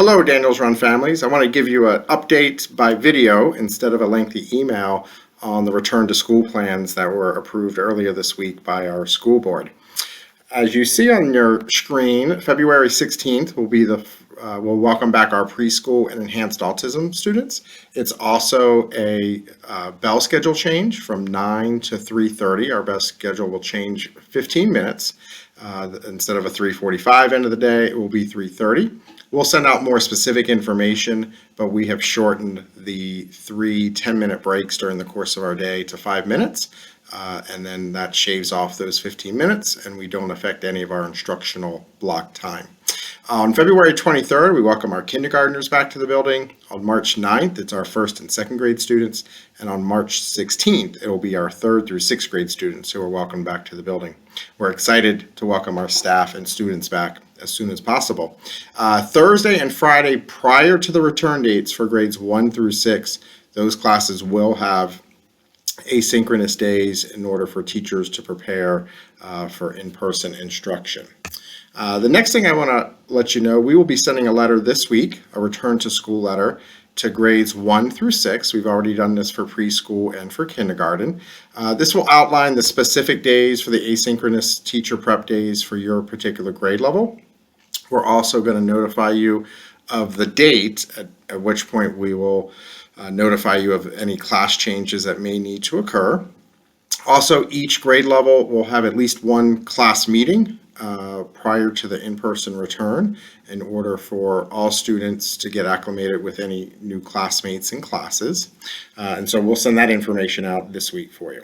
Hello, Daniels Run families. I want to give you an update by video instead of a lengthy email on the return to school plans that were approved earlier this week by our school board. As you see on your screen, February 16th will be we'll welcome back our preschool and enhanced autism students. It's also a bell schedule change from 9 to 3:30. Our bell schedule will change 15 minutes. Instead of a 3:45 end of the day, it will be 3:30. We'll send out more specific information, but we have shortened the 3 10-minute breaks during the course of our day to 5 minutes. And then that shaves off those 15 minutes, and we don't affect any of our instructional block time. On February 23rd, we welcome our kindergartners back to the building. On March 9th, it's our first and second grade students. And on March 16th, it will be our third through sixth grade students who are welcomed back to the building. We're excited to welcome our staff and students back as soon as possible. Thursday and Friday, prior to the return dates for grades 1 through 6, those classes will have asynchronous days in order for teachers to prepare for in-person instruction. The next thing I want to let you know, we will be sending a letter this week, a return to school letter, to grades 1 through 6. We've already done this for preschool and for kindergarten. This will outline the specific days for the asynchronous teacher prep days for your particular grade level. We're also going to notify you of the date at which point we will notify you of any class changes that may need to occur. Also, each grade level will have at least one class meeting prior to the in-person return in order for all students to get acclimated with any new classmates and classes. And so we'll send that information out this week for you.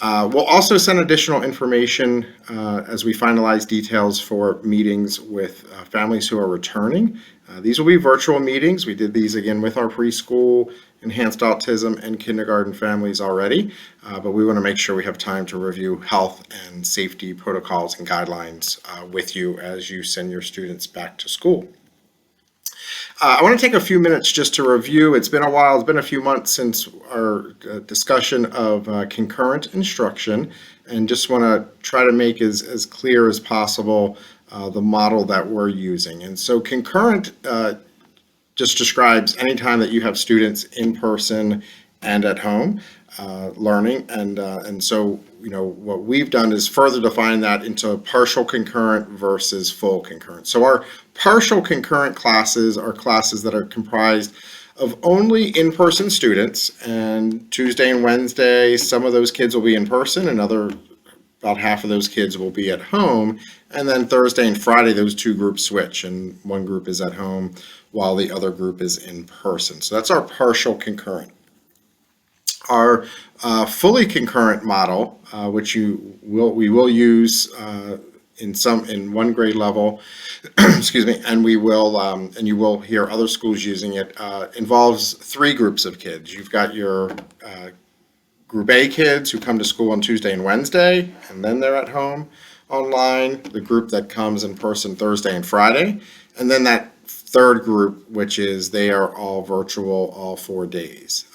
We'll also send additional information as we finalize details for meetings with families who are returning. These will be virtual meetings. We did these again with our preschool, enhanced autism, and kindergarten families already, but we want to make sure we have time to review health and safety protocols and guidelines with you as you send your students back to school. I want to take a few minutes just to review. It's been a while, it's been a few months since our discussion of concurrent instruction, and just want to try to make as clear as possible the model that we're using. And so concurrent just describes any time that you have students in person and at home learning, and so what we've done is further define that into partial concurrent versus full concurrent. So our partial concurrent classes are classes that are comprised of only in-person students, and Tuesday and Wednesday some of those kids will be in person, and about half of those kids will be at home, and then Thursday and Friday those two groups switch, and one group is at home while the other group is in person. So that's our partial concurrent. Our fully concurrent model, which we will use in one grade level, excuse me, and you will hear other schools using it, involves 3 groups of kids. You've got your Group A kids who come to school on Tuesday and Wednesday, and then they're at home online, the group that comes in person Thursday and Friday, and then that third group, which is they are all virtual all 4 days.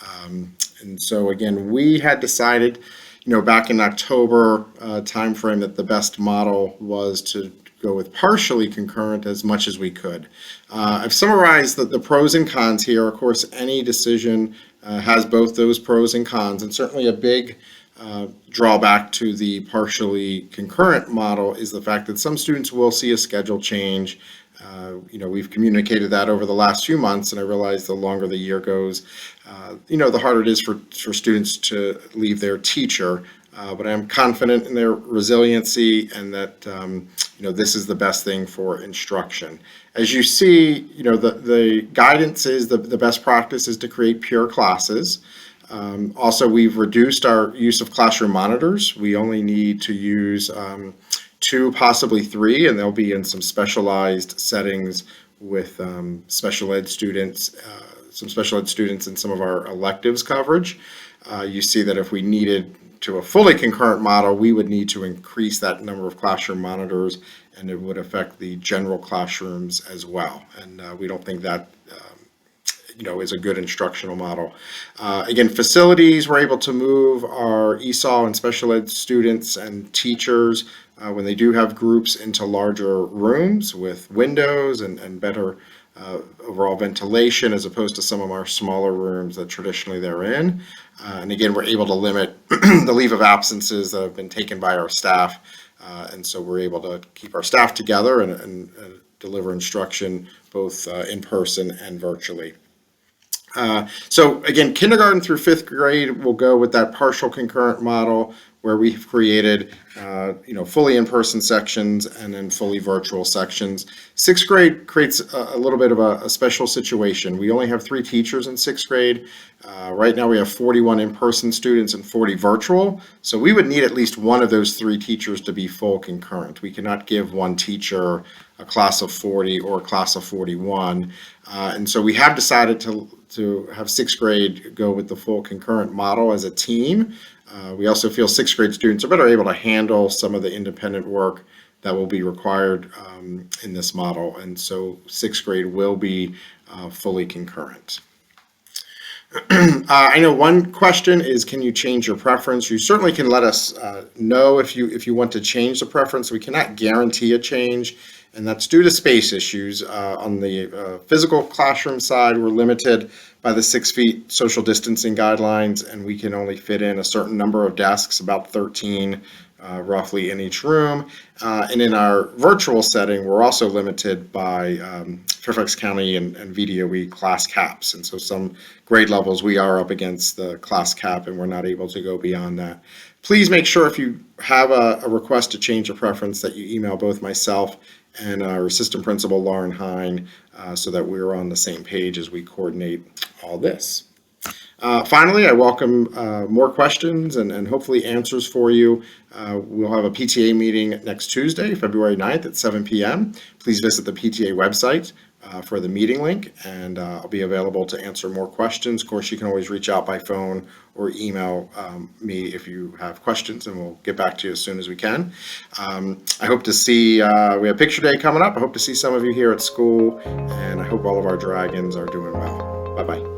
And so again, we had decided, back in October timeframe that the best model was to go with partially concurrent as much as we could. I've summarized the pros and cons here. Of course, any decision has both those pros and cons, and certainly a big drawback to the partially concurrent model is the fact that some students will see a schedule change. We've communicated that over the last few months, and I realize the longer the year goes, the harder it is for students to leave their teacher. But I'm confident in their resiliency and that this is the best thing for instruction. As you see, the guidance is the best practice is to create pure classes. Also, we've reduced our use of classroom monitors. We only need to use 2, possibly 3, and they'll be in some specialized settings with special ed students, some special ed students in some of our electives coverage. You see that if we needed to a fully concurrent model, we would need to increase that number of classroom monitors, and it would affect the general classrooms as well. And we don't think that is a good instructional model. Again, facilities, we're able to move our ESOL and special ed students and teachers when they do have groups into larger rooms with windows and better overall ventilation as opposed to some of our smaller rooms that traditionally they're in. And again, we're able to limit the leave of absences that have been taken by our staff. And so we're able to keep our staff together and deliver instruction both in person and virtually. So again, kindergarten through fifth grade will go with that partial concurrent model where we've created, fully in-person sections and then fully virtual sections. Sixth grade creates a little bit of a special situation. We only have 3 teachers in sixth grade. Right now we have 41 in-person students and 40 virtual. So we would need at least one of those 3 teachers to be full concurrent. We cannot give one teacher a class of 40 or a class of 41. And so we have decided to have sixth grade go with the full concurrent model as a team. We also feel sixth grade students are better able to handle some of the independent work that will be required in this model. And so sixth grade will be fully concurrent. I know one question is, can you change your preference? You certainly can let us know if you want to change the preference. We cannot guarantee a change, and that's due to space issues. On the physical classroom side, we're limited by the 6 feet social distancing guidelines, and we can only fit in a certain number of desks, about 13 roughly in each room. And in our virtual setting, we're also limited by Fairfax County and VDOE class caps. And so some grade levels, we are up against the class cap and we're not able to go beyond that. Please make sure if you have a request to change a preference that you email both myself and our assistant principal, Lauren Hine, so that we're on the same page as we coordinate all this. Finally, I welcome more questions and hopefully answers for you. We'll have a PTA meeting next Tuesday, February 9th at 7 p.m. Please visit the PTA website for the meeting link, and I'll be available to answer more questions. Of course, you can always reach out by phone or email me if you have questions, and we'll get back to you as soon as we can. I hope to see, we have Picture Day coming up. I hope to see some of you here at school, and I hope all of our dragons are doing well. Bye-bye.